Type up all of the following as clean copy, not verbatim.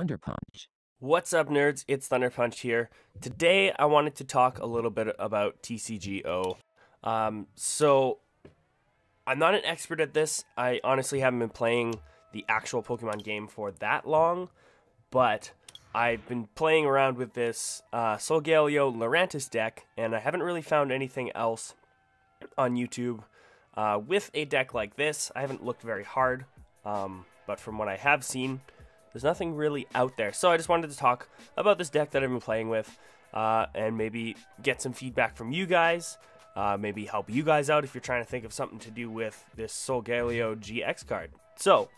Thunder Punch. What's up, nerds? It's Thunder Punch here. Today, I wanted to talk a little bit about TCGO. So, I'm not an expert at this. I honestly haven't been playing the actual Pokemon game for that long, but I've been playing around with this Solgaleo Lurantis deck, and I haven't really found anything else on YouTube with a deck like this. I haven't looked very hard, but from what I have seen, there's nothing really out there. So I just wanted to talk about this deck that I've been playing with, and maybe get some feedback from you guys, maybe help you guys out if you're trying to think of something to do with this Solgaleo GX card. So,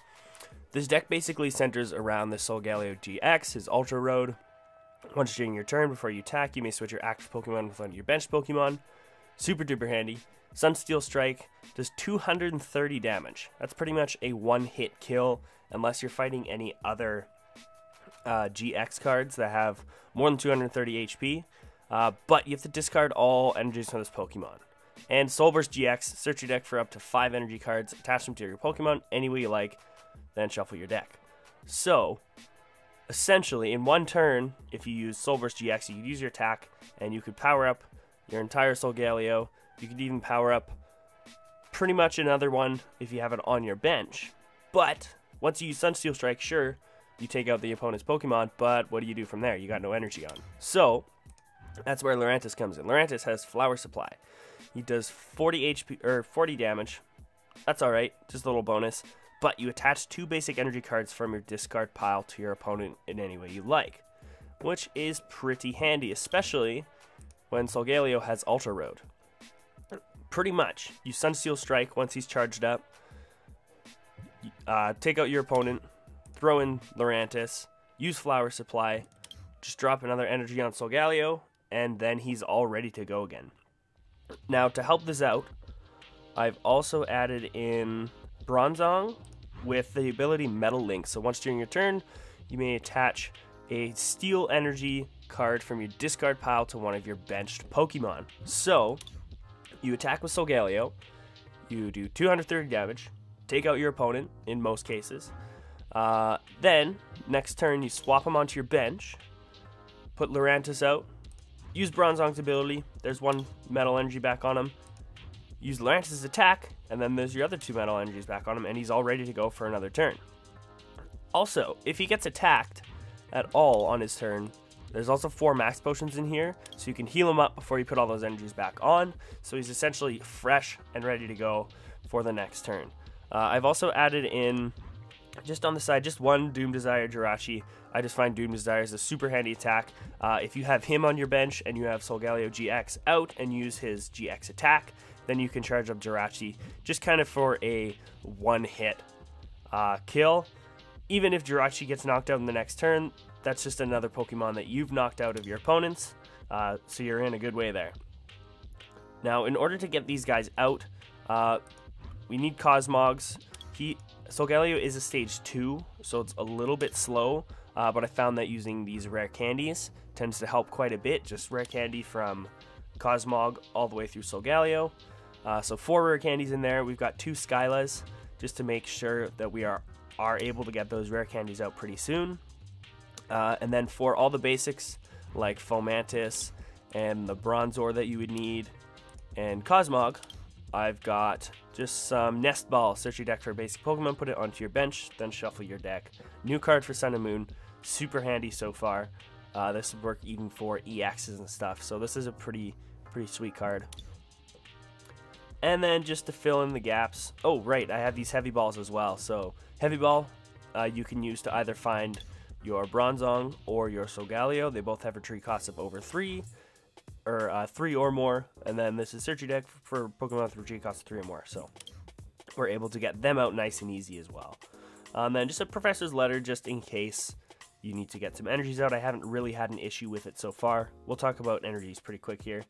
this deck basically centers around the Solgaleo GX, his Ultra Road. Once during your turn, before you attack, you may switch your active Pokemon with one of your benched Pokemon. Super duper handy. Sunsteel Strike does 230 damage. That's pretty much a one-hit kill, unless you're fighting any other GX cards that have more than 230 HP. But you have to discard all energies from this Pokemon. And Solburst GX, search your deck for up to 5 energy cards, attach them to your Pokemon any way you like, then shuffle your deck. So, essentially, in one turn, if you use Solburst GX, you could use your attack, and you could power up your entire Solgaleo. You could even power up pretty much another one if you have it on your bench. But once you use Sunsteel Strike, sure, you take out the opponent's Pokemon, but what do you do from there? You got no energy on. So, that's where Lurantis comes in. Lurantis has Flower Supply. He does 40 HP or 40 damage. That's alright, just a little bonus. But you attach 2 basic energy cards from your discard pile to your opponent in any way you like, which is pretty handy, especially when Solgaleo has Ultra Road. Pretty much, you Sunsteel Strike once he's charged up, take out your opponent, throw in Lurantis, use Flower Supply, just drop another energy on Solgaleo, and then he's all ready to go again. Now, to help this out, I've also added in Bronzong with the ability Metal Link. So once during your turn, you may attach a Steel Energy card from your discard pile to one of your benched Pokemon. So, you attack with Solgaleo, you do 230 damage, take out your opponent in most cases. Then, next turn, you swap him onto your bench, put Lurantis out, use Bronzong's ability, there's 1 Metal Energy back on him, use Lurantis' attack, and then there's your other 2 Metal Energies back on him, and he's all ready to go for another turn. Also, if he gets attacked at all on his turn, there's also 4 Max Potions in here, so you can heal him up before you put all those energies back on, so he's essentially fresh and ready to go for the next turn. I've also added in, just on the side, just 1 Doom Desire Jirachi. I just find Doom Desire is a super handy attack. If you have him on your bench and you have Solgaleo GX out and use his GX attack, then you can charge up Jirachi just kind of for a one-hit kill. Even if Jirachi gets knocked out in the next turn, that's just another Pokemon that you've knocked out of your opponents, so you're in a good way there. Now, in order to get these guys out, we need Cosmogs. Solgaleo is a stage 2, so it's a little bit slow, but I found that using these rare candies tends to help quite a bit. Just rare candy from Cosmog all the way through Solgaleo. So 4 rare candies in there. We've got 2 Skylas, just to make sure that we are able to get those rare candies out pretty soon. And then for all the basics, like Fomantis and the Bronzor that you would need, and Cosmog, I've got just some Nest Ball. Search your deck for a basic Pokemon, put it onto your bench, then shuffle your deck. New card for Sun and Moon, super handy so far. This would work even for EXs and stuff, so this is a pretty sweet card. And then just to fill in the gaps, oh right, I have these Heavy Balls as well. So Heavy Ball, you can use to either find your Bronzong or your Solgaleo. They both have a retreat cost of over 3, or 3 or more, and then this is search your deck for Pokemon with retreat cost of 3 or more, so we're able to get them out nice and easy as well. Then just a Professor's Letter, just in case you need to get some energies out. I haven't really had an issue with it so far. We'll talk about energies pretty quick here.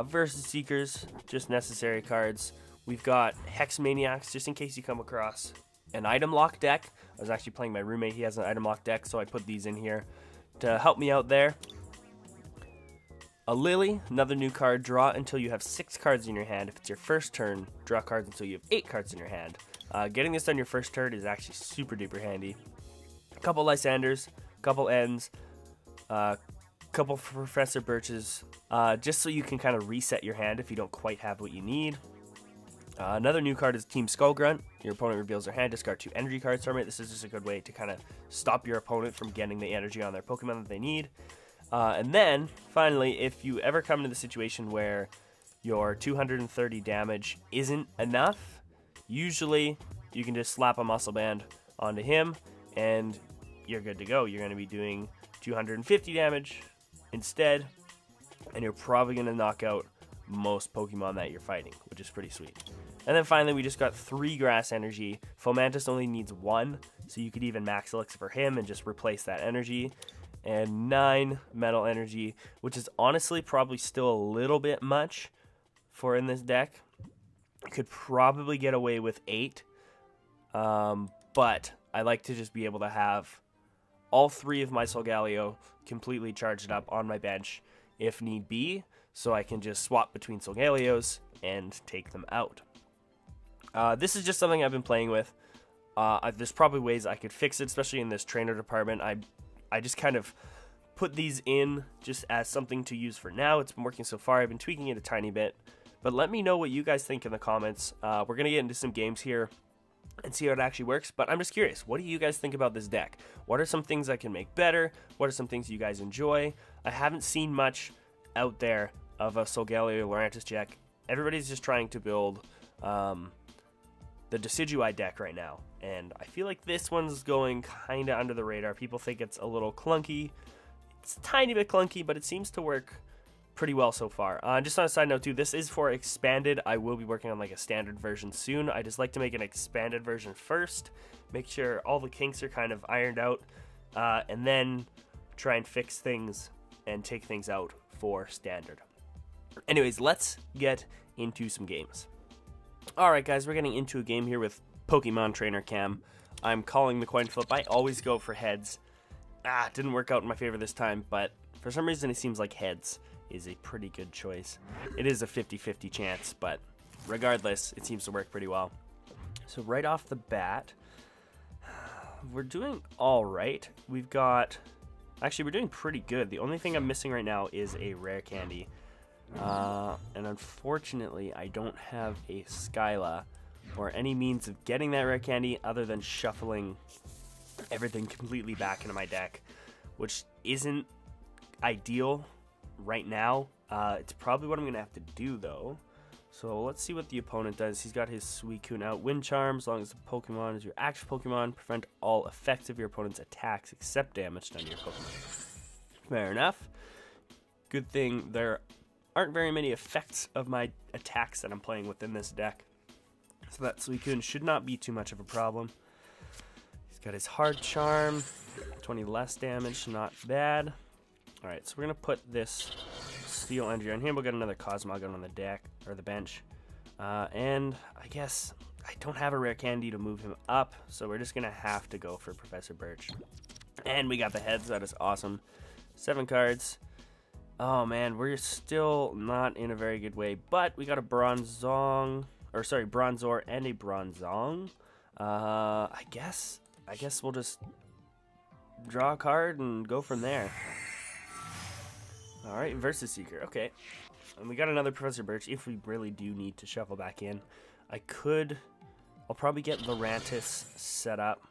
Versus Seekers, just necessary cards. We've got Hex Maniacs, just in case you come across an item lock deck. I was actually playing my roommate, he has an item lock deck, so I put these in here to help me out there. A Lily, another new card, draw until you have 6 cards in your hand. If it's your first turn, draw cards until you have 8 cards in your hand. Getting this on your first turn is actually super duper handy. couple Lysanders, couple Ends, couple Professor Birches, just so you can kind of reset your hand if you don't quite have what you need. Another new card is Team Skullgrunt. Your opponent reveals their hand, discard 2 energy cards from it. This is just a good way to kind of stop your opponent from getting the energy on their Pokemon that they need. And then, finally, if you ever come into the situation where your 230 damage isn't enough, usually you can just slap a Muscle Band onto him, and you're good to go. You're going to be doing 250 damage instead, and you're probably going to knock out most Pokemon that you're fighting, which is pretty sweet. And then finally, we just got 3 Grass Energy. Fomantis only needs 1, so you could even Max Elixir for him and just replace that energy. And 9 Metal Energy, which is honestly probably still a little bit much for in this deck. I could probably get away with 8, but I like to just be able to have all 3 of my Solgaleo completely charged up on my bench if need be, so I can just swap between Solgaleos and take them out. This is just something I've been playing with. There's probably ways I could fix it, especially in this trainer department. I just kind of put these in just as something to use for now. It's been working so far. I've been tweaking it a tiny bit. But let me know what you guys think in the comments. We're going to get into some games here and see how it actually works. But I'm just curious, what do you guys think about this deck? What are some things I can make better? What are some things you guys enjoy? I haven't seen much out there of a Solgaleo Lurantis deck. Everybody's just trying to build the Decidueye deck right now, and I feel like this one's going kind of under the radar. People think it's a little clunky. It's a tiny bit clunky, but it seems to work pretty well so far. Just on a side note too, this is for expanded. I will be working on like a standard version soon. I just like to make an expanded version first, make sure all the kinks are kind of ironed out, and then try and fix things and take things out for standard. Anyways, let's get into some games. Alright guys, we're getting into a game here with Pokemon Trainer Cam. I'm calling the coin flip. I always go for heads. It didn't work out in my favor this time, but for some reason it seems like heads is a pretty good choice. It is a 50-50 chance, but regardless, it seems to work pretty well. So right off the bat, we're doing alright. We're doing pretty good. The only thing I'm missing right now is a rare candy. And unfortunately, I don't have a Skyla or any means of getting that rare candy other than shuffling everything completely back into my deck, which isn't ideal right now. It's probably what I'm going to have to do, though. So let's see what the opponent does. He's got his Suicune out. Wind Charm, as long as the Pokemon is your active Pokemon, prevent all effects of your opponent's attacks except damage done to your Pokemon. Fair enough. Good thing there aren't very many effects of my attacks that I'm playing within this deck, so that Suicune should not be too much of a problem. He's got his Hard Charm, 20 less damage, not bad. Alright, so we're going to put this Steel Energy on here. We'll get another Cosmogon on the deck, or the bench. And I guess I don't have a rare candy to move him up, so we're just going to have to go for Professor Birch. And we got the heads, that is awesome. 7 cards. Oh man, we're still not in a very good way, but we got a Bronzor and a Bronzong. I guess we'll just draw a card and go from there. Alright, Versus Seeker, okay. And we got another Professor Birch if we really do need to shuffle back in. I'll probably get Lurantis set up,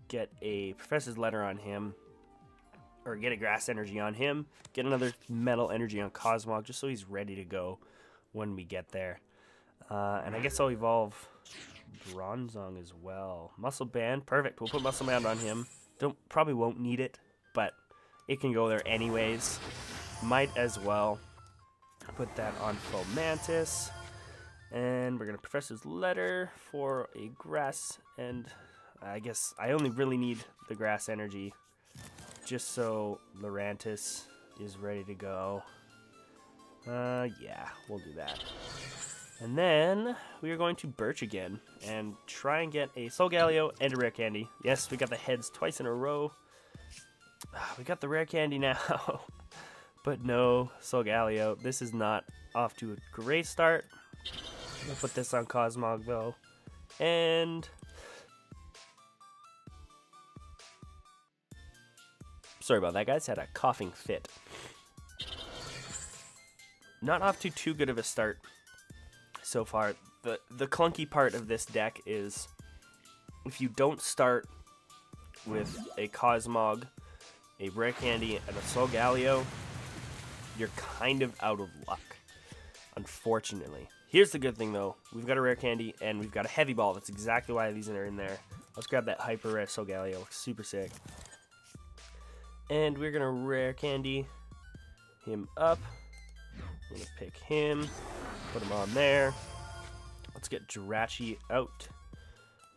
get a Professor's Letter on him, or get a Grass Energy on him, get another Metal Energy on Cosmog, just so he's ready to go when we get there. And I guess I'll evolve Bronzong as well. Muscle Band, perfect. We'll put Muscle Band on him. Probably won't need it, but it can go there anyways. Might as well put that on Fomantis. And we're going to Professor's Letter for a Grass, and I guess I only really need the Grass Energy just so Lurantis is ready to go. Yeah, we'll do that. And then we are going to Birch again and try and get a Solgaleo and a rare candy. Yes, we got the heads twice in a row. We got the rare candy now. But no Solgaleo. This is not off to a great start. We'll put this on Cosmog though. And Sorry about that, guys. Had a coughing fit. Not off to too good of a start so far. The clunky part of this deck is if you don't start with a Cosmog, a Rare Candy, and a Solgaleo, you're kind of out of luck, unfortunately. Here's the good thing, though. We've got a Rare Candy, and we've got a Heavy Ball. That's exactly why these are in there. Let's grab that Hyper Rare Solgaleo. Looks super sick. And we're going to Rare Candy him up. I'm going to pick him, put him on there. Let's get Jirachi out.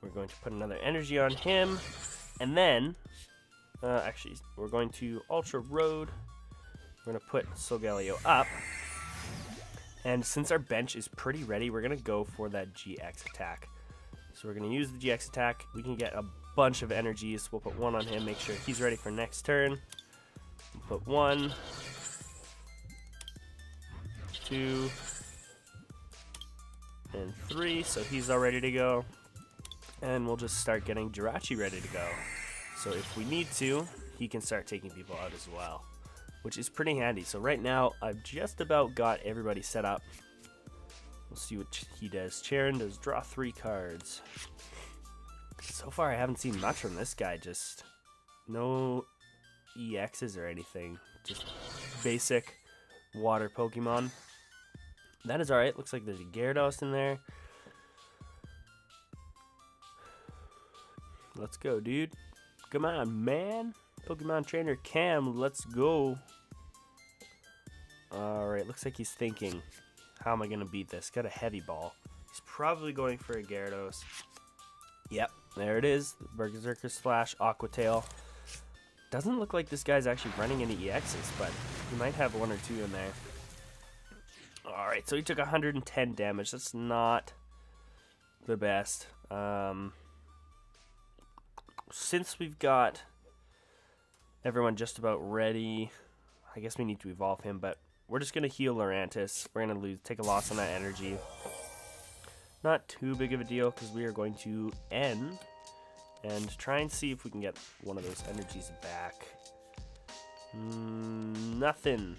We're going to put another energy on him. And then, actually, we're going to Ultra Road. We're going to put Solgaleo up. And since our bench is pretty ready, we're going to go for that GX attack. So we're going to use the GX attack. We can get a bunch of energies. We'll put one on him, make sure he's ready for next turn. We'll put 1, 2, and 3, so he's all ready to go. And we'll just start getting Jirachi ready to go. So if we need to, he can start taking people out as well, which is pretty handy. So right now, I've just about got everybody set up. We'll see what he does. Charon does draw 3 cards. So far, I haven't seen much from this guy. Just no EXs or anything. Just basic water Pokemon. That is alright. Looks like there's a Gyarados in there. Let's go, dude. Come on, man. Pokemon Trainer Cam, let's go. Alright, looks like he's thinking, how am I going to beat this? Got a Heavy Ball. He's probably going for a Gyarados. Yep, there it is. Berserker Slash, Aqua Tail. Doesn't look like this guy's actually running any EXs, but he might have 1 or 2 in there. Alright, so he took 110 damage. That's not the best. Since we've got everyone just about ready, I guess we need to evolve him, but we're just going to heal Lurantis. We're going to take a loss on that energy. Not too big of a deal, because we are going to end and try and see if we can get one of those energies back. Nothing.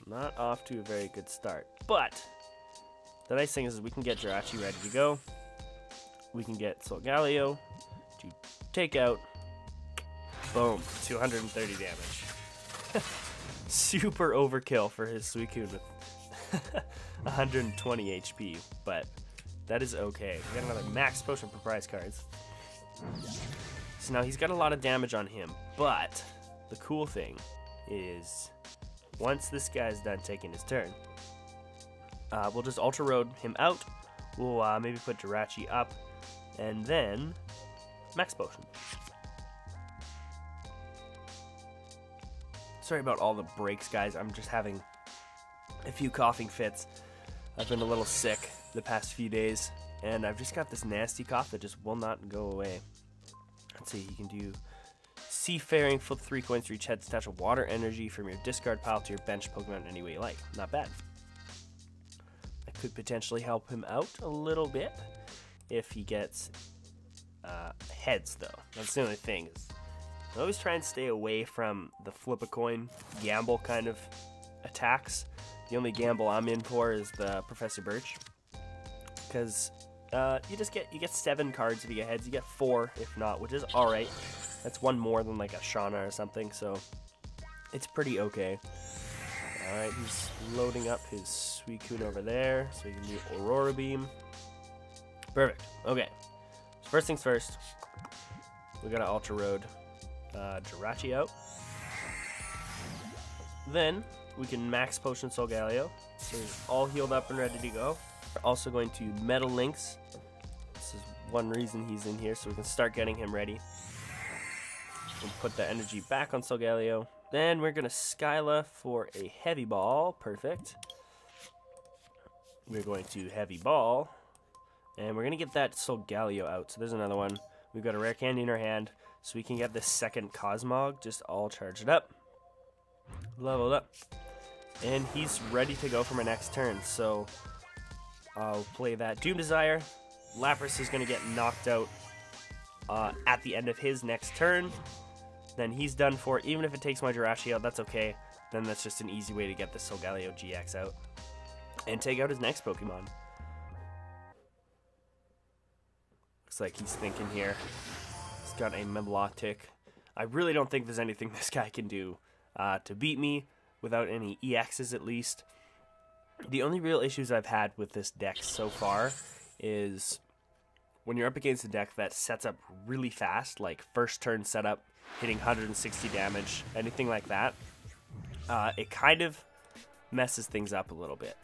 Not off to a very good start. But the nice thing is we can get Jirachi ready to go. We can get Solgaleo to take out. Boom. 230 damage. Super overkill for his Suicune with 120 HP. But that is okay. We got another max potion for prize cards. So now he's got a lot of damage on him. But the cool thing is, once this guy's done taking his turn, we'll just Ultra Road him out. We'll maybe put Jirachi up, and then max potion. Sorry about all the breaks, guys. I'm just having a few coughing fits. I've been a little sick the past few days, and I've just got this nasty cough that just will not go away. Let's see, you can do Seafaring, flip 3 coins for each head to attach a water energy from your discard pile to your bench Pokemon any way you like. Not bad. That could potentially help him out a little bit if he gets heads, though. That's the only thing. I always try and stay away from the flip a coin gamble kind of attacks. The only gamble I'm in for is the Professor Birch, because you get 7 cards if you get heads. You get 4 if not, which is all right. That's 1 more than like a Shauna or something, so it's pretty okay. Alright, he's loading up his Suicune over there, so he can do Aurora Beam. Perfect. Okay. So first things first, we gotta Ultra Road Jirachi out. Then we can Max Potion Solgaleo, so he's all healed up and ready to go. We're also going to Metal Lynx. This is one reason he's in here, so we can start getting him ready. And put the energy back on Solgaleo. Then we're going to Skyla for a Heavy Ball. Perfect. We're going to Heavy Ball. And we're going to get that Solgaleo out. So there's another one. We've got a Rare Candy in our hand, so we can get this second Cosmog just all charged up. Leveled up. And he's ready to go for my next turn. So I'll play that Doom Desire. Lapras is going to get knocked out at the end of his next turn. then he's done for. Even if it takes my Jirachi out, that's okay. Then that's just an easy way to get the Solgaleo GX out and take out his next Pokemon. Looks like he's thinking here. He's got a Melodic. I really don't think there's anything this guy can do to beat me without any EXs at least. The only real issues I've had with this deck so far is when you're up against a deck that sets up really fast, like first turn setup, hitting 160 damage, anything like that, it kind of messes things up a little bit.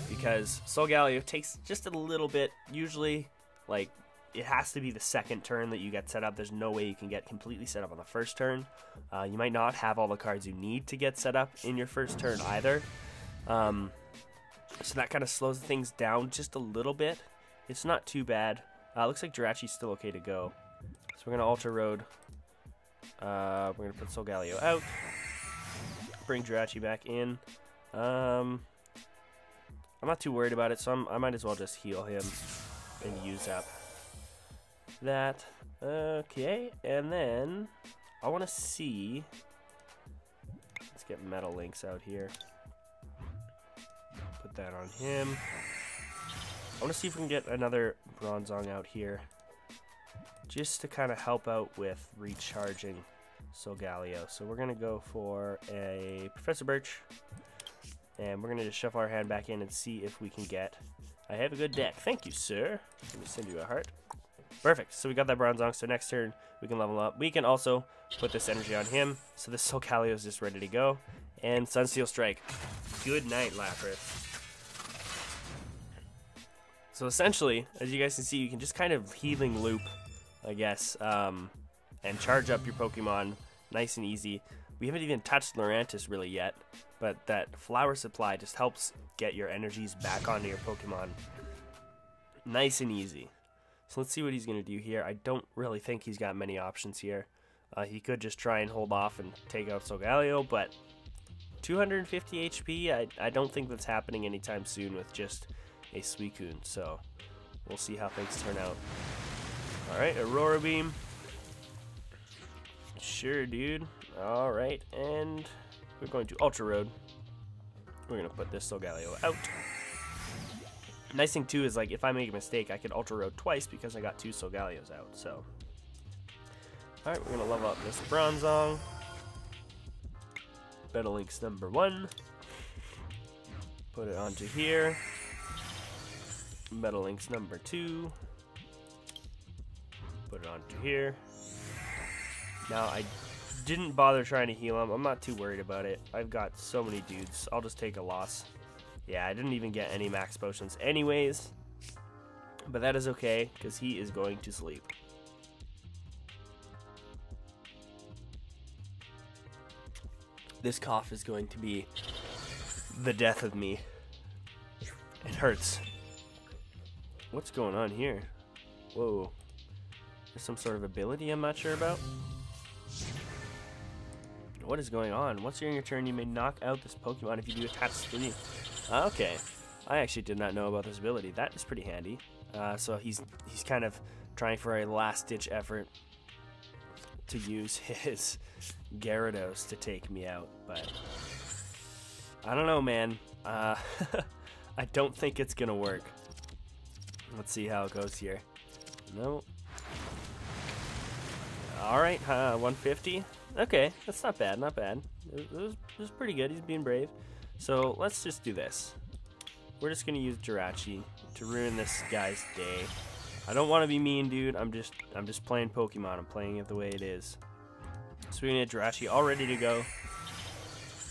Because Solgaleo takes just a little bit, usually, like, it has to be the second turn that you get set up. There's no way you can get completely set up on the first turn. You might not have all the cards you need to get set up in your first turn either. So that kind of slows things down just a little bit. It's not too bad. Looks like Jirachi's still okay to go. So we're going to Ultra Road. We're going to put Solgaleo out. Bring Jirachi back in. I'm not too worried about it, so I might as well just heal him and use up that. Okay, and then I want to see. Let's get Metal Links out here. Put that on him. I want to see if we can get another Bronzong out here, just to kind of help out with recharging Solgaleo. So we're going to go for a Professor Birch, and we're going to just shuffle our hand back in and see if we can get... I have a good deck. Thank you, sir. Let me send you a heart. Perfect. So we got that Bronzong, so next turn we can level up. We can also put this energy on him, so this Solgaleo is just ready to go. And Sunsteel Strike. Good night, Lapras. So essentially, as you guys can see, you can just kind of healing loop, I guess, and charge up your Pokemon nice and easy. We haven't even touched Lurantis really yet, but that Flower Supply just helps get your energies back onto your Pokemon nice and easy. So let's see what he's going to do here. I don't really think he's got many options here. He could just try and hold off and take out Solgaleo, but 250 HP, I don't think that's happening anytime soon with just a Suicune, so we'll see how things turn out. Alright, Aurora Beam. Sure, dude. Alright, and we're going to Ultra Road. We're going to put this Solgaleo out. Nice thing, too, is like if I make a mistake, I could Ultra Road twice because I got two Solgaleos out, so. Alright, we're going to level up this Bronzong. Metal Links number 1. Put it onto here. Metal Links number 2. Put it onto here. Now, I didn't bother trying to heal him. I'm not too worried about it. I've got so many dudes. I'll just take a loss. Yeah, I didn't even get any max potions anyways. But that is okay, because he is going to sleep. This cough is going to be the death of me. It hurts. What's going on here? Whoa. There's some sort of ability I'm not sure about. What is going on? Once during your turn, you may knock out this Pokemon if you do attach 3. Okay. I actually did not know about this ability. That is pretty handy. So he's kind of trying for a last-ditch effort to use his Gyarados to take me out. But I don't know, man. I don't think it's going to work. Let's see how it goes here. No. Alright, 150. Okay, that's not bad, not bad. It was pretty good. He's being brave. So let's just do this. We're just gonna use Jirachi to ruin this guy's day. I don't want to be mean, dude. I'm just playing Pokemon. I'm playing it the way it is. So we're gonna get Jirachi all ready to go.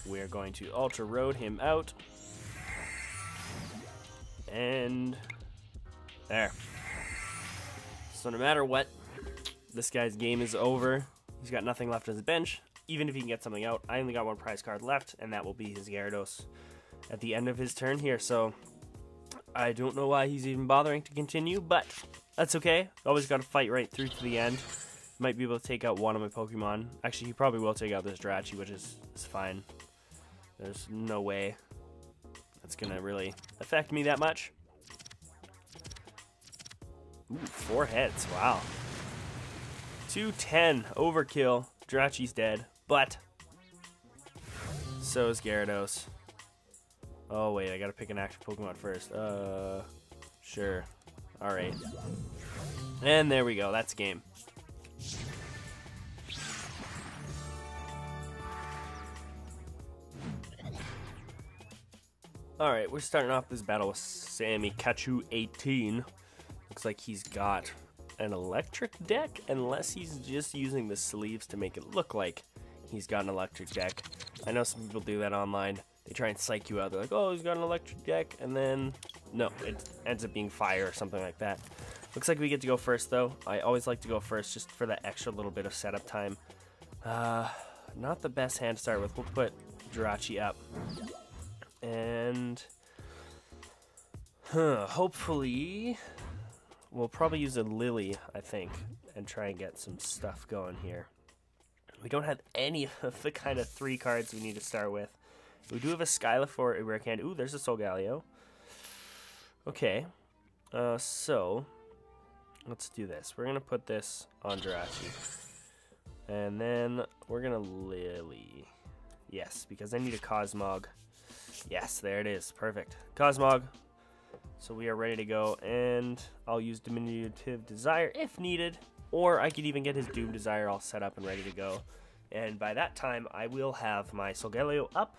We're going to Ultra Road him out. And there. So no matter what, this guy's game is over. He's got nothing left on his bench. Even if he can get something out, I only got one prize card left, and that will be his Gyarados at the end of his turn here. So I don't know why he's even bothering to continue, but that's okay. Always got to fight right through to the end. Might be able to take out one of my Pokemon. Actually, he probably will take out this Jirachi, which is fine. There's no way that's going to really affect me that much. Ooh, 4 heads. Wow. 210 overkill. Jirachi's dead, but so is Gyarados. Oh wait, I gotta pick an active Pokemon first. Sure. Alright. And there we go, that's game. Alright, we're starting off this battle with Sammy Kachu 18. Looks like he's got an electric deck, unless he's just using the sleeves to make it look like he's got an electric deck. I know some people do that online. They try and psych you out. They're like, oh, he's got an electric deck, and then, no, it ends up being fire or something like that. Looks like we get to go first, though. I always like to go first just for that extra little bit of setup time. Not the best hand to start with. We'll put Jirachi up. And hopefully we'll probably use a Lily, I think, and try and get some stuff going here. We don't have any of the kind of 3 cards we need to start with. We do have a Skyla for a rare candy. Ooh, there's a Solgaleo. Okay, so let's do this. We're gonna put this on Jirachi, and then we're gonna Lily. Yes, because I need a Cosmog. Yes, there it is. Perfect. Cosmog. So we are ready to go, and I'll use Diminutive Desire if needed, or I could even get his Doom Desire all set up and ready to go. And by that time, I will have my Solgaleo up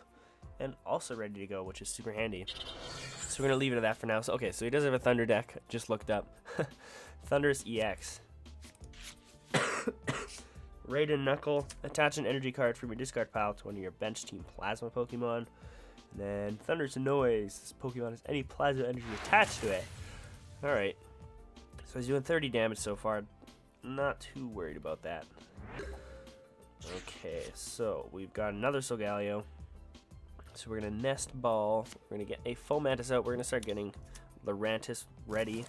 and also ready to go, which is super handy. So we're going to leave it at that for now. So, okay, so he does have a Thunder deck. Just looked up. Thunderous EX. Raiden Knuckle. Attach an energy card from your discard pile to one of your bench team Plasma Pokemon. And then Thunderous Noise. This Pokemon has any Plasma energy attached to it. Alright. So he's doing 30 damage so far. Not too worried about that. Okay, so we've got another Solgaleo. So we're going to Nest Ball. We're going to get a Fomantis out. We're going to start getting Lurantis ready.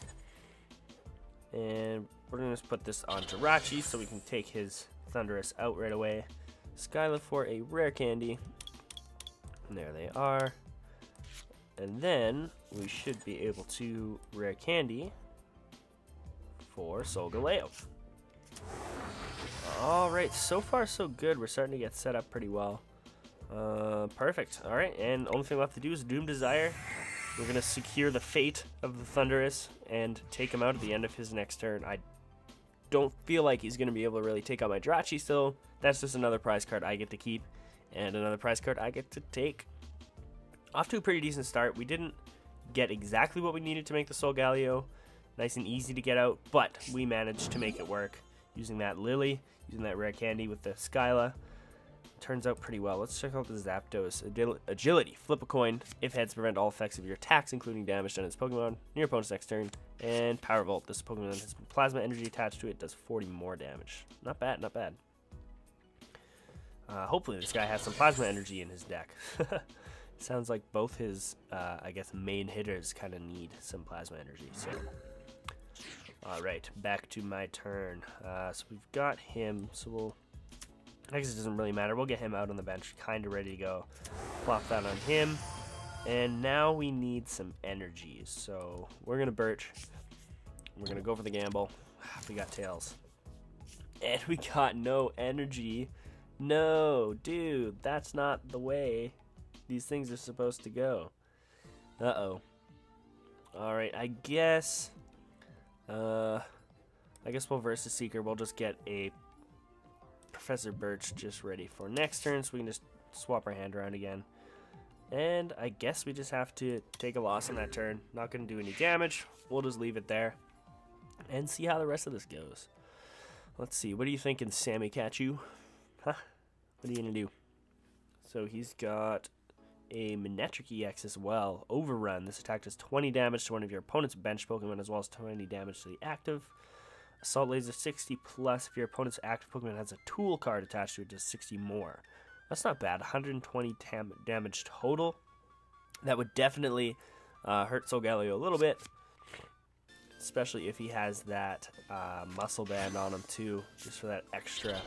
And we're going to put this on Jirachi so we can take his Thundurus out right away. Skyla for a rare candy. And there they are. And then we should be able to rare candy for Solgaleo. Alright, so far so good. We're starting to get set up pretty well. Perfect. Alright, and the only thing left to do is Doom Desire. We're going to secure the fate of the Thundurus and take him out at the end of his next turn. I don't feel like he's going to be able to really take out my Jirachi still. That's just another prize card I get to keep, and another prize card I get to take. Off to a pretty decent start. We didn't get exactly what we needed to make the Solgaleo nice and easy to get out, but we managed to make it work using that Lily, using that rare candy with the Skyla. Turns out pretty well. Let's check out the Zapdos. Agility. Flip a coin. If heads, prevent all effects of your attacks, including damage done to this Pokemon, your opponent's next turn. And Power Volt. This Pokemon has plasma energy attached to it. Does 40 more damage. Not bad, not bad. Hopefully this guy has some plasma energy in his deck. Sounds like both his, I guess, main hitters kind of need some plasma energy. So, alright, back to my turn. So we've got him, so we'll... I guess it doesn't really matter. We'll get him out on the bench, kind of ready to go. Plop that on him. And now we need some energy. So we're going to Birch. We're going to go for the gamble. We got Tails. And we got no energy. No, dude, that's not the way these things are supposed to go. Uh-oh. Alright, I guess we'll versus Seeker. We'll just get a Professor Birch just ready for next turn, so we can just swap our hand around again. And I guess we just have to take a loss on that turn. Not going to do any damage. We'll just leave it there and see how the rest of this goes. Let's see. What are you thinking, Sammy Kachu? Huh? What are you going to do? So he's got a Manectric EX as well. Overrun. This attack does 20 damage to one of your opponent's bench Pokemon, as well as 20 damage to the active. Assault Laser 60 plus. If your opponent's active Pokemon has a tool card attached to it, does 60 more. That's not bad. 120 damage total. That would definitely hurt Solgaleo a little bit, especially if he has that muscle band on him too, just for that extra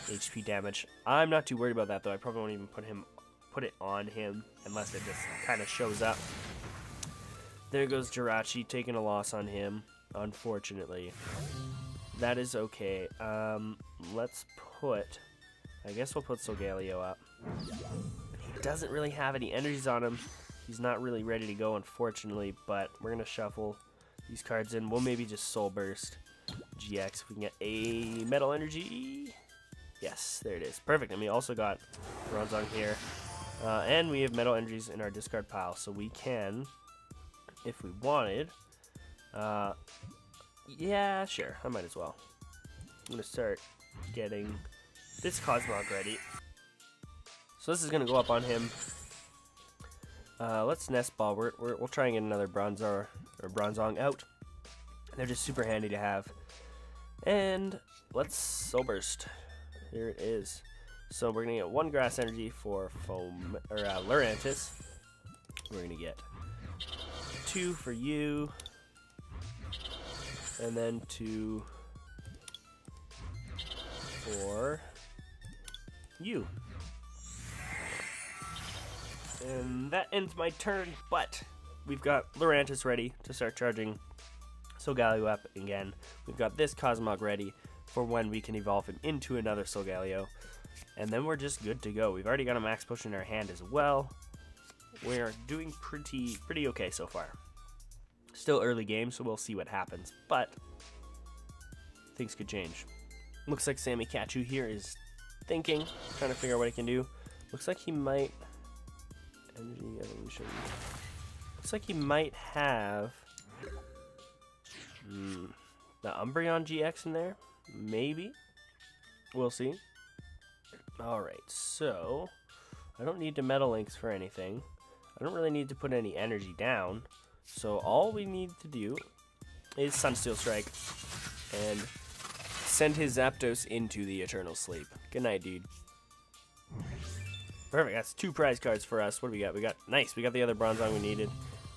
HP damage. I'm not too worried about that though. I probably won't even put it on him unless it just kind of shows up. There goes Jirachi, taking a loss on him, unfortunately. That is okay. Let's put I guess we'll put Solgaleo up. He doesn't really have any energies on him. He's not really ready to go, unfortunately, but we're going to shuffle these cards in. We'll maybe just Soul Burst GX if we can get a Metal Energy. Yes, there it is. Perfect. And we also got Bronzong here. And we have Metal Energies in our discard pile, so we can, if we wanted, yeah, sure, I might as well. I'm going to start getting this Cosmog ready. So this is going to go up on him. Let's Nest Ball. We'll try and get another Bronzong out. They're just super handy to have. And let's Soul Burst. Here it is. So we're going to get 1 Grass Energy for Lurantis. We're going to get 2 for you. And then 2 for you. And that ends my turn, but we've got Lurantis ready to start charging Solgaleo up again. We've got this Cosmog ready for when we can evolve him into another Solgaleo. And then we're just good to go. We've already got a max potion in our hand as well. We're doing pretty okay so far. Still early game, so we'll see what happens, but things could change. Looks like Sammy Kachu here is thinking, trying to figure out what he can do. Looks like he might... Energy Evolution. Looks like he might have the Umbreon GX in there. Maybe. We'll see. Alright, so I don't need to Metal Links for anything. I don't really need to put any energy down. So all we need to do is Sunsteel Strike and send his Zapdos into the eternal sleep. Good night, dude. Perfect, that's 2 prize cards for us. What do we got? We got the other Bronzong we needed.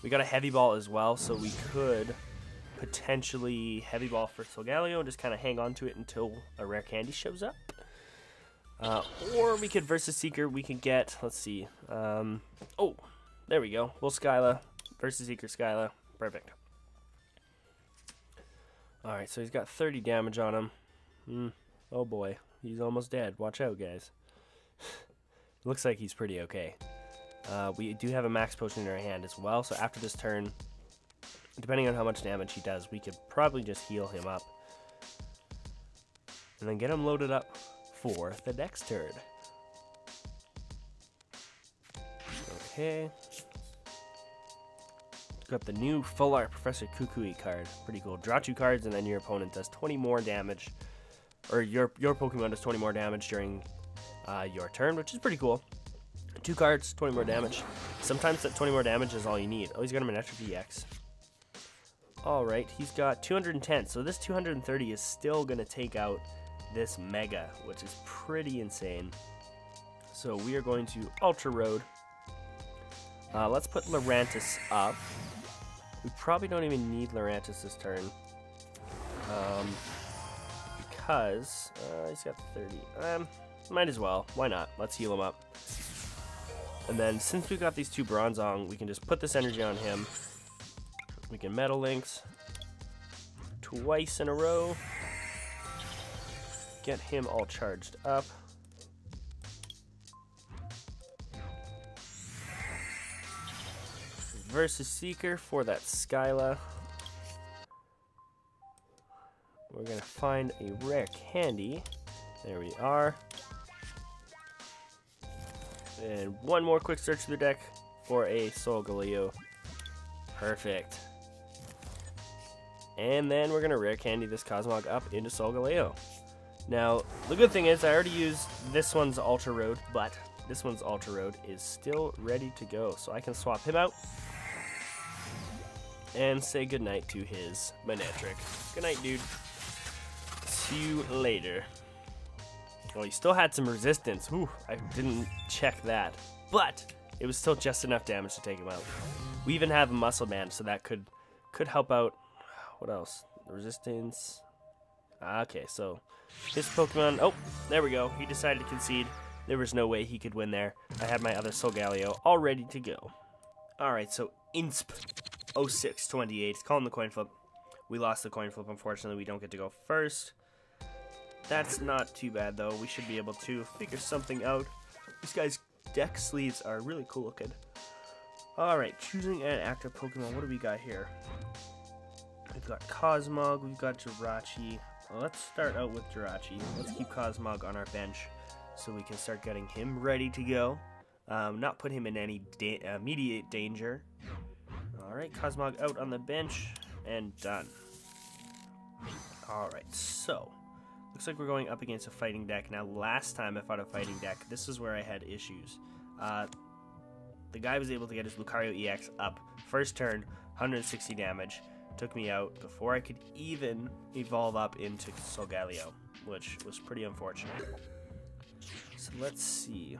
We got a Heavy Ball as well, so we could potentially Heavy Ball for Solgaleo and just kind of hang on to it until a rare candy shows up. Or we could Versus Seeker. We can get, let's see. Oh, there we go. We'll Skyla. Versus Seeker Skyla. Perfect. Alright, so he's got 30 damage on him. Oh boy, he's almost dead. Watch out, guys. Looks like he's pretty okay. We do have a max potion in our hand as well, so after this turn, depending on how much damage he does, we could probably just heal him up. And then get him loaded up for the next turn. Okay. Got the new Full Art Professor Kukui card. Pretty cool. Draw 2 cards and then your opponent does 20 more damage. Or your Pokemon does 20 more damage during your turn, which is pretty cool. 2 cards, 20 more damage. Sometimes that 20 more damage is all you need. Oh, he's got him an extra DX. Alright, he's got 210. So this 230 is still going to take out this Mega, which is pretty insane. So we are going to Ultra Road. Let's put Lurantis up. We probably don't even need Lurantis this turn. Because he's got 30. Might as well. Why not? Let's heal him up. And then since we've got these 2 Bronzong, we can just put this energy on him. We can Metal Links twice in a row. Get him all charged up. Versus Seeker for that Skyla. We're going to find a rare candy. There we are. And one more quick search through the deck for a Solgaleo. Perfect. And then we're going to rare candy this Cosmog up into Solgaleo. Now, the good thing is I already used this one's Ultra Road, but this one's Ultra Road is still ready to go. So I can swap him out and say goodnight to his Manectric. Good night, dude. See you later. Well, he still had some resistance. Whew, I didn't check that. But it was still just enough damage to take him out. We even have a Muscle Band, so that could help out. What else? Resistance. Okay, so his Pokemon... Oh, there we go. He decided to concede. There was no way he could win there. I had my other Solgaleo all ready to go. Alright, so Insp 0628. Calling the coin flip. We lost the coin flip, unfortunately. We don't get to go first. That's not too bad, though. We should be able to figure something out. This guy's deck sleeves are really cool looking. Alright, choosing an active Pokemon. What do we got here? We've got Cosmog, we've got Jirachi. Well, let's start out with Jirachi. Let's keep Cosmog on our bench so we can start getting him ready to go. Not put him in any immediate danger. Alright, Cosmog out on the bench and done. Alright, so looks like we're going up against a fighting deck. Now, last time I fought a fighting deck, this is where I had issues. The guy was able to get his Lucario EX up first turn, 160 damage. Took me out before I could even evolve up into Solgaleo, which was pretty unfortunate. So let's see.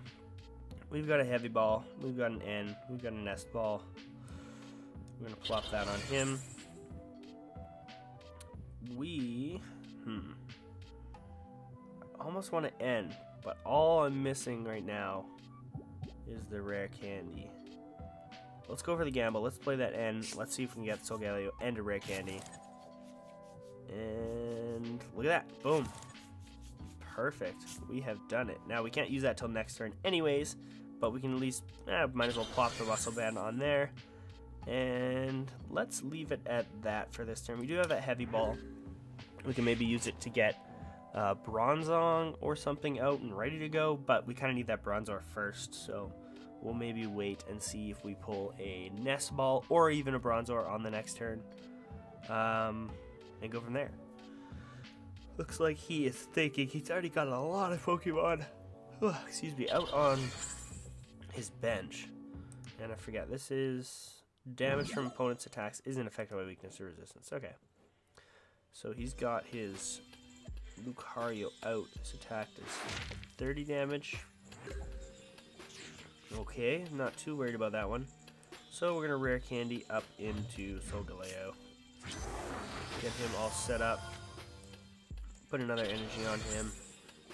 We've got a Heavy Ball, we've got an N, we've got a Nest Ball. We're going to plop that on him. I almost want to N, but all I'm missing right now is the rare candy. Let's go for the gamble. Let's play that N. Let's see if we can get Solgaleo and a rare candy. And look at that. Boom. Perfect. We have done it. Now, we can't use that till next turn anyways, but we can at least, might as well plop the Muscle Band on there. And let's leave it at that for this turn. We do have a Heavy Ball. We can maybe use it to get Bronzong or something out and ready to go, but we kind of need that Bronzor first, so we'll maybe wait and see if we pull a Nest Ball or even a Bronzor on the next turn, and go from there. Looks like he is thinking. He's already got a lot of Pokemon, excuse me, out on his bench. And I forget, this is damage from opponent's attacks isn't affected by weakness or resistance. Okay. So he's got his Lucario out. His attack is 30 damage. Okay, not too worried about that one. So we're going to rare candy up into Solgaleo. Get him all set up. Put another energy on him.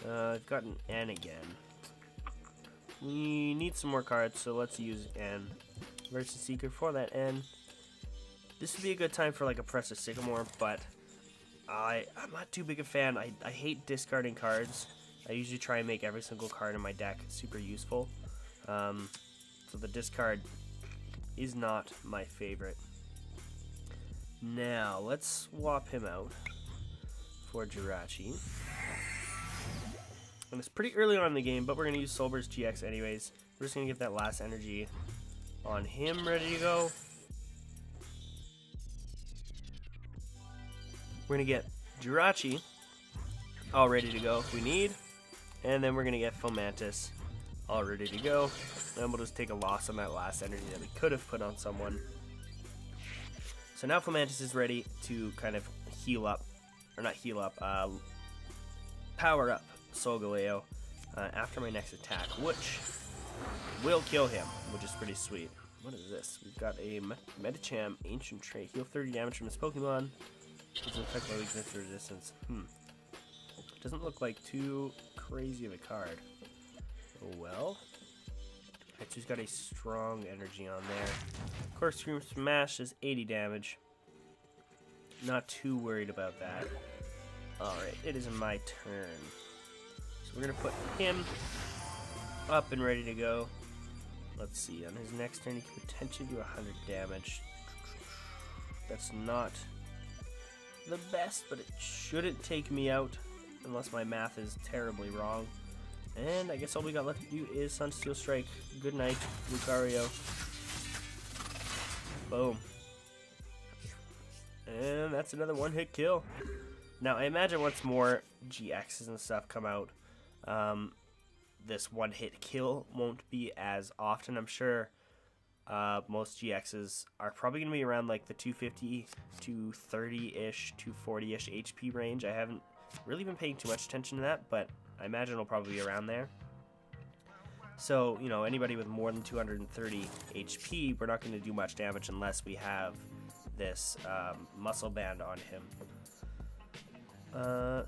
I've got an N again. We need some more cards, so let's use N. Versus Seeker for that N. This would be a good time for like a Professor Sycamore, but I'm not too big a fan. I hate discarding cards. I usually try and make every single card in my deck super useful. So the discard is not my favorite. Now, let's swap him out for Jirachi. And it's pretty early on in the game, but we're going to use Solburst GX anyways. We're just going to get that last energy on him ready to go. We're going to get Jirachi all ready to go if we need. And then we're going to get Fomantis all ready to go. And we'll just take a loss on that last energy that we could have put on someone. So now Fomantis is ready to kind of heal up, or not heal up, power up Solgaleo after my next attack, which will kill him, which is pretty sweet. What is this? We've got a Medicham Ancient Trait. Heal 30 damage from his Pokemon. Doesn't affect my weakness or resistance. Doesn't look like too crazy of a card. Oh well. Alright, so he's got a strong energy on there. Corkscrew Smash is 80 damage. Not too worried about that. Alright, it is my turn. So we're going to put him up and ready to go. Let's see, on his next turn he could potentially do 100 damage. That's not the best, but it shouldn't take me out unless my math is terribly wrong. And I guess all we got left to do is Sunsteel Strike. Good night, Lucario. Boom. And that's another one-hit kill. Now, I imagine once more GXs and stuff come out, this one-hit kill won't be as often. I'm sure most GXs are probably going to be around like the 250 to 30-ish to 40-ish HP range. I haven't really been paying too much attention to that, but I imagine it'll probably be around there. So, you know, anybody with more than 230 HP, we're not going to do much damage unless we have this muscle band on him.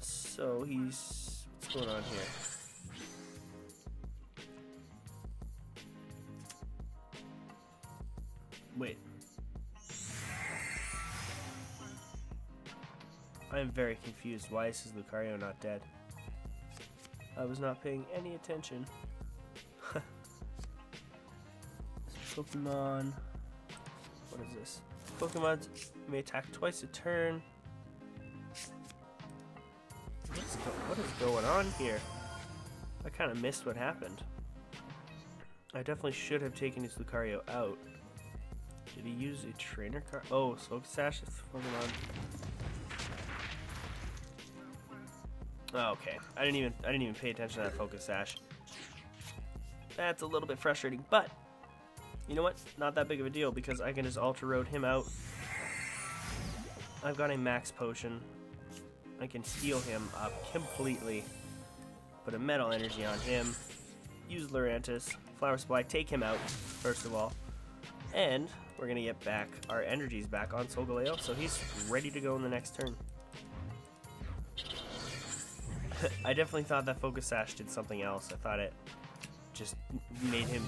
So he's... what's going on here? Wait. I am very confused. Why is his Lucario not dead? I was not paying any attention. Pokemon. What is this? Pokemon may attack twice a turn. What is going on here? I kind of missed what happened. I definitely should have taken his Lucario out. Did he use a trainer card? Oh, Focus Sash is Pokemon. Oh, okay. I didn't even pay attention to that Focus Sash. That's a little bit frustrating, but you know what? Not that big of a deal because I can just Ultra Road him out. I've got a Max Potion. I can heal him up completely. Put a Metal Energy on him. Use Lurantis. Flower Supply. Take him out, first of all. And we're going to get back our energies back on Solgaleo, so he's ready to go in the next turn. I definitely thought that Focus Sash did something else. I thought it just made him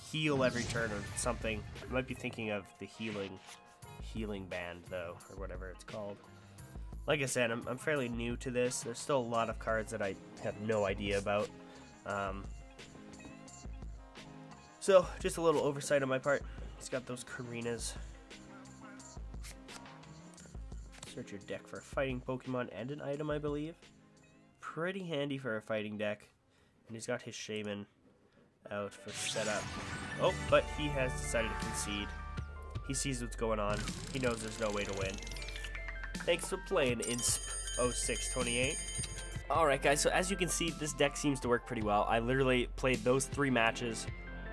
heal every turn or something. I might be thinking of the healing band, though, or whatever it's called. Like I said, I'm fairly new to this. There's still a lot of cards that I have no idea about. So, just a little oversight on my part. It's got those Karinas. Search your deck for a fighting Pokemon and an item, I believe. Pretty handy for a fighting deck. And he's got his Shaman out for setup. Oh, but he has decided to concede. He sees what's going on. He knows there's no way to win. Thanks for playing, Insp0628. Alright guys, so as you can see, this deck seems to work pretty well. I literally played those 3 matches,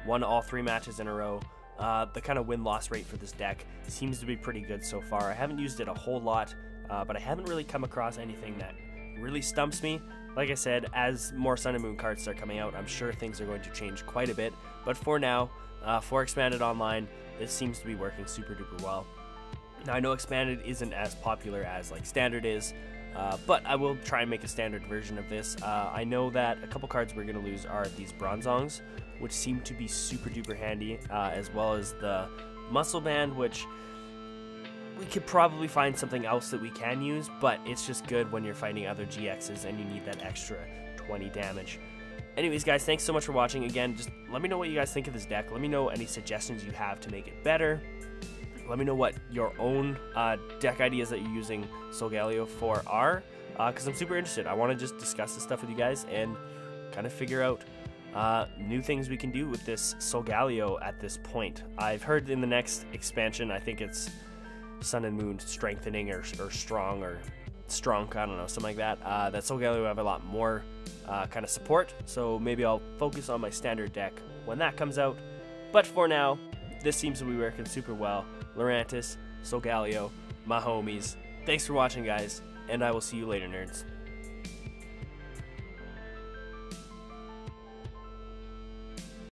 won all 3 matches in a row. The kind of win-loss rate for this deck seems to be pretty good so far. I haven't used it a whole lot, but I haven't really come across anything that really stumps me. Like I said, as more Sun and Moon cards start coming out, I'm sure things are going to change quite a bit. But for now, for Expanded Online, this seems to be working super duper well. Now I know Expanded isn't as popular as like Standard is, but I will try and make a Standard version of this. I know that a couple cards we're going to lose are these Bronzongs, which seem to be super duper handy, as well as the Muscle Band, which we could probably find something else that we can use, but it's just good when you're fighting other GXs and you need that extra 20 damage. Anyways guys, thanks so much for watching. Again, just let me know what you guys think of this deck. Let me know any suggestions you have to make it better. Let me know what your own deck ideas that you're using Solgaleo for are, because I'm super interested. I want to just discuss this stuff with you guys and kind of figure out new things we can do with this Solgaleo at this point. I've heard in the next expansion, I think it's Sun and Moon Strengthening or Strong or Strong, I don't know, something like that, that Solgaleo will have a lot more kind of support, so maybe I'll focus on my standard deck when that comes out. But for now, this seems to be working super well. Lurantis, Solgaleo, my homies. Thanks for watching, guys, and I will see you later, nerds.